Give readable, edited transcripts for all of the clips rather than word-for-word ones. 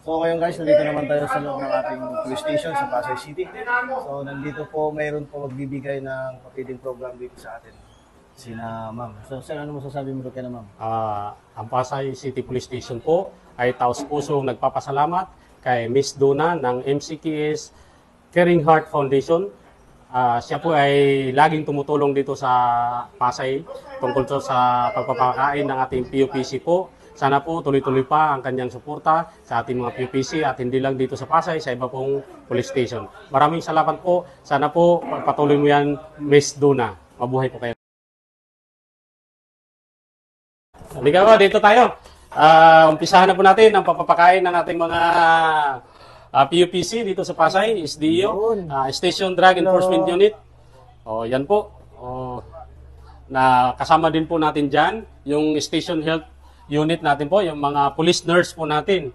So ngayon guys, nandito naman tayo sa loob ng ating police station sa Pasay City. So nandito po, mayroon po magbibigay ng pa-feeding program dito sa atin. Sina ma'am. So sir, ano masasabi mo doon kay na ma'am? Ang Pasay City Police Station po ay taos-pusong nagpapasalamat kay Miss Donna ng MCKS Caring Heart Foundation. Siya po ay laging tumutulong dito sa Pasay tungkol sa pagpapakain ng ating PUPC po. Sana po tuloy-tuloy pa ang kanyang suporta sa ating mga PUPC at hindi lang dito sa Pasay, sa iba pong police station. Maraming salamat po. Sana po patuloy mo yan, Miss Donna. Mabuhay po kayo. Halika po, dito tayo. Umpisahan na po natin ang papapakain ng ating mga PUPC dito sa Pasay, SDO, Station Drug Enforcement Unit. Yan po. Na kasama din po natin dyan, yung Station Health Unit natin po, yung mga police nurse po natin.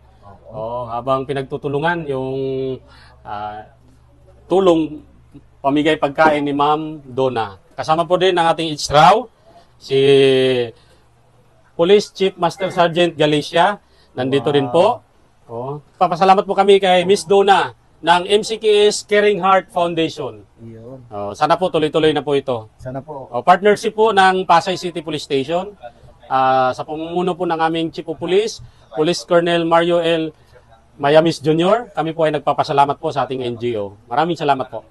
Habang pinagtutulungan yung tulong pamigay pagkain ni Ma'am Donna. Kasama po din ang ating HRAW, si Police Chief Master Sergeant Galicia, nandito rin po. Papasalamat po kami kay Miss Donna ng MCKS Caring Heart Foundation. Sana po tuloy-tuloy na po ito. Sana po. Partnership po ng Pasay City Police Station. Sa pamumuno po ng aming Chief of Police, Police Colonel Mario L. Mayamis Jr., kami po ay nagpapasalamat po sa ating NGO. Maraming salamat po.